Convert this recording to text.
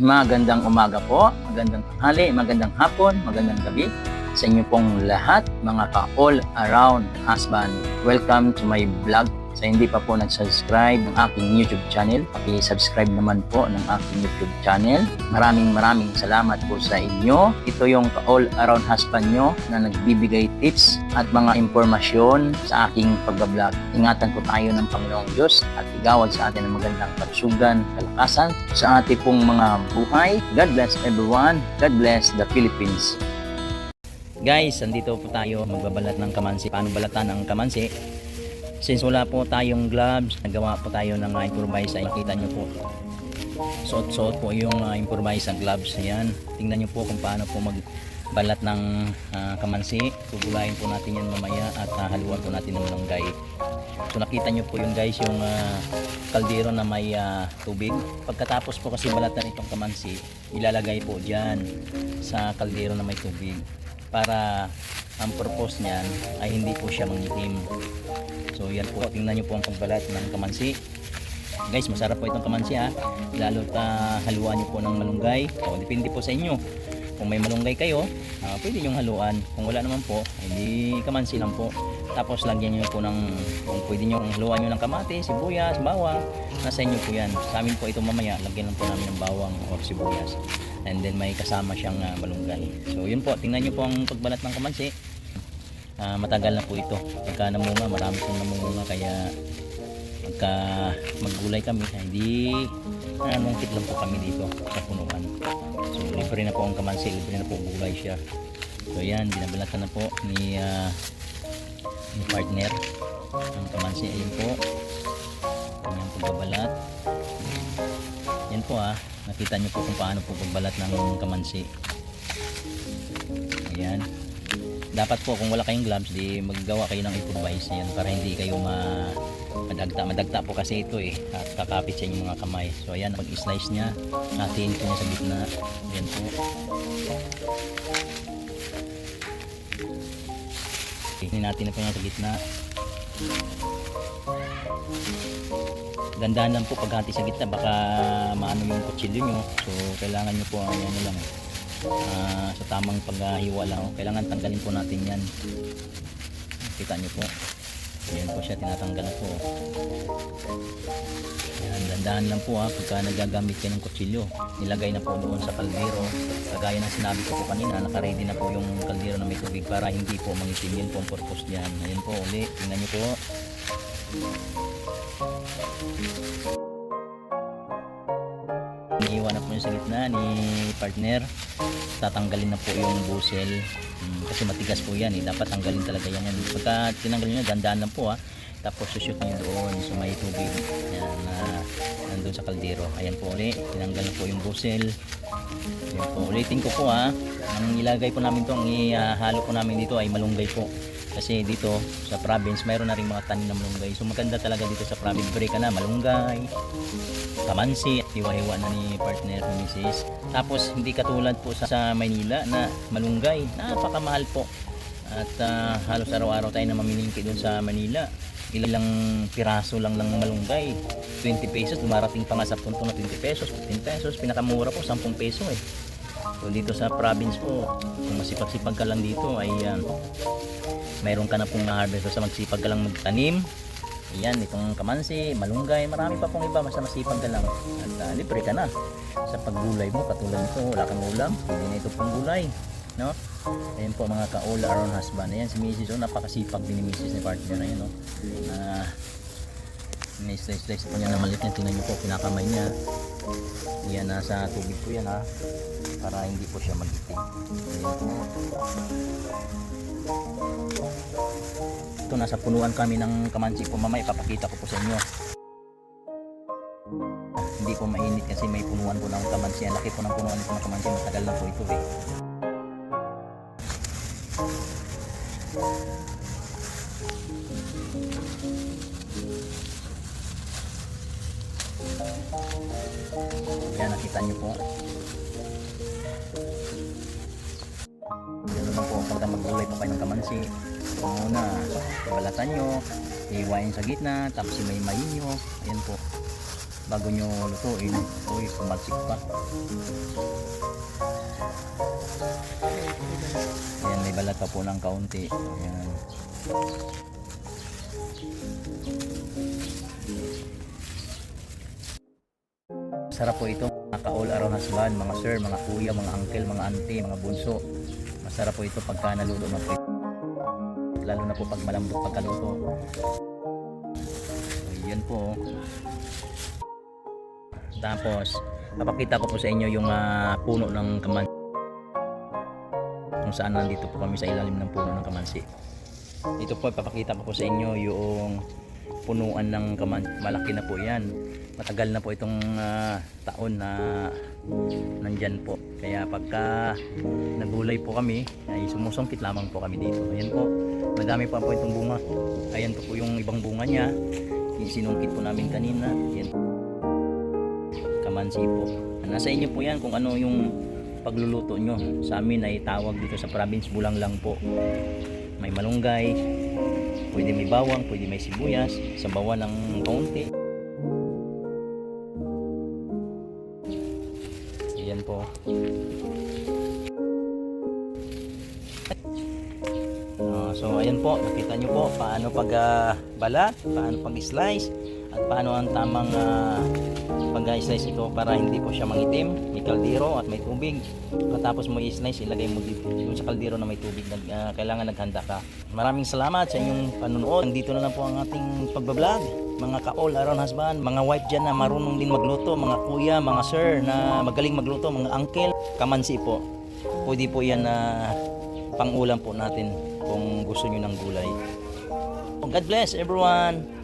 Magandang umaga po, magandang tanghali, magandang hapon, magandang gabi sa inyo pong lahat, mga ka-all around husband. Welcome to my vlog. Sa hindi pa po nag-subscribe ng aking YouTube channel, paki-subscribe naman po ng aking YouTube channel. Maraming salamat po sa inyo. Ito yung ka-all around husband nyo na nagbibigay tips at mga impormasyon sa aking pag-vlog. Ingatan po tayo ng Panginoong Diyos at igawad sa atin ng magandang kalusugan, kalakasan sa ating pong mga buhay. God bless everyone. God bless the Philippines. Guys, andito po tayo magbabalat ng kamansi. Paano balatan ang kamansi? Since wala po tayong gloves, nagawa po tayo ng improvise. Ay, kita nyo po. Suot-suot po yung improvise na gloves. Ayan. Tingnan nyo po kung paano po magbalat ng kamansi. Gugulayin po natin yan mamaya at haluan po natin ng malunggay. So nakita nyo po yung guys, yung kaldero na may tubig. Pagkatapos po kasi balatan itong kamansi, ilalagay po dyan sa kaldero na may tubig. Para ang purpose niyan ay hindi po siya mangitim. So yan po, tingnan nyo po ang pagbalat ng kamansi. Guys, masarap po itong kamansi ha. Lalo't haluan nyo po ng malunggay. So depende po sa inyo. Kung may malunggay kayo, pwede nyo haluan. Kung wala naman po, hindi kamansi lang po. Tapos lagyan nyo po ng, kung pwede nyo haluan nyo ng kamatis, sibuyas, bawang. Nasa inyo po yan. Sa amin po ito mamaya, lagyan lang po namin ng bawang o sibuyas. And then may kasama siyang malunggay. So yun po, tingnan nyo po ang pagbalat ng kamansi. Matagal na po ito. Pagka namunga, marami pong namunga, kaya pagka maggulay kami, hindi nungkit lang po kami dito sa punuan. So libre na po ang kamansi, libre na po gulay siya. So yan, binabalatan na po ni partner ang kamansi. Ayun po, kanyang pagbabalat. Yan po nakita nyo po kung paano po pagbalat ng kamansi. Ayan. Dapat po kung wala kayong gloves, di maggawa kayo ng improvise yan para hindi kayo madagta po kasi ito at kakapit sa inyong mga kamay. So ayan, pag-slice nya, natin po niya sa gitna. Ayan po. Tingnan natin na po niya sa gitna. Gandaan lang po paghati sa gitna, baka maano yung kutsilyo nyo. So kailangan nyo po ano lang sa tamang paghiwa lang. Kailangan tanggalin po natin yan. Kita nyo po, ayan po siya, tinatanggal po. Ayan, dandahan lang po pagka nagagamit kayo ng kutsilyo. Nilagay na po doon sa kaldero. Kagaya ng sinabi ko po kanina, nakaready na po yung kaldero na may tubig para hindi po mangitim. Yan po ang purpose dyan. Ayan po ulit, tingnan nyo po. Iniiwan na po yung sa gitna ni partner. Tatanggalin na po yung busel kasi matigas po yan dapat tanggalin talaga yan. Pagka tinanggalin nyo, dandaan lang po tapos sushoot nyo doon sa may tubig yan nandun sa kaldero. Ayan po ulit, tinanggal na po yung busel. Ayan po, ulitin ko po ang ilagay po namin to, ang ihalo po namin dito ay malunggay po. Kasi dito sa province mayroon na rin mga tanim na malunggay. So maganda talaga dito sa province. Break ka na malunggay, kamansi, hiwa-hiwa na ni partner ni Mrs. Tapos hindi katulad po sa Maynila na malunggay, napakamahal po. At halos araw-araw tayo na mamilingki doon sa Manila. Ilang piraso lang ng malunggay, 20 pesos, dumarating pa nga sa punto na 20 pesos, 15 pesos, pinakamura po 10 peso So dito sa province po, kung masipag-sipag ka lang dito ay mayroon ka na pong na-harvest. Basta magsipag ka lang magtanim. Ayan, itong kamansi, malunggay, marami pa pong iba, basta masipag ka lang at libre ka na sa paggulay mo. Katulad nito, wala kang ulam, hindi na ito pong gulay, no? Ayan po mga ka-all around husband. Ayan si Mrs. Napakasipag din ni Mrs. ni partner. Ayan may slice po niya na maliit niya. Tingnan niyo po, pinakamay niya. Ayan, nasa tubig po yan para hindi po siya magiting. Ayan po. Ito, nasa punuan kami ng kamansi po mamaya, ipapakita ko po sa inyo. Hindi po mainit kasi may punuan po ng kamansi. Ang laki po ng punuan ito ng kamansi, matagal na po ito Yan, nakita nyo po. Yan naman po, pagka maggulay po kayo ng kamansi, muna balatan nyo, iwain sa gitna, tapos may nyo. Ayan po, bago nyo lutuin. Uy, pumalsik pa. Ayan, may balat pa po ng kaunti. Ayan. Sarap po ito, mga all around husband, mga sir, mga kuya, mga uncle, mga auntie, mga bunso. Masarap po ito pagka naluto na po. Lalo na po pag malambot pagkaluto. Ayan po. Tapos, papakita ko po sa inyo yung puno ng kamansi. Kung saan nandito po kami sa ilalim ng puno ng kamansi. Ito po, papakita ko po sa inyo yung punuan ng kamansi. Malaki na po yan. Matagal na po itong taon na nandyan po. Kaya pagka nagulay po kami, ay sumusungkit lamang po kami dito. Ayan po, madami pa po itong bunga. Ayan po yung ibang bunga niya. Sinungkit po namin kanina. Ayan po. Kamansi po. Nasa inyo po yan kung ano yung pagluluto nyo. Sa amin ay tawag dito sa province bulang lang po. May malunggay, pwede may bawang, pwede may sibuyas, sabawan ng kaunti. Ayan po. So ayan po, nakita nyo po paano pag-balat, paano pag-slice, at paano ang tamang pag-slice ito para hindi po siya mangitim. May kaldero at may tubig. Pagkatapos mo i-slice, ilagay mo dito sa kaldero na may tubig. Kailangan naghanda ka. Maraming salamat sa inyong panunood. Dito na lang po ang ating pagbablog. Mga ka-all around husband, mga wife dyan na marunong din magluto, mga kuya, mga sir na magaling magluto, mga uncle, kamansi po. Pwede po yan na pang-ulam po natin kung gusto nyo ng gulay. God bless everyone!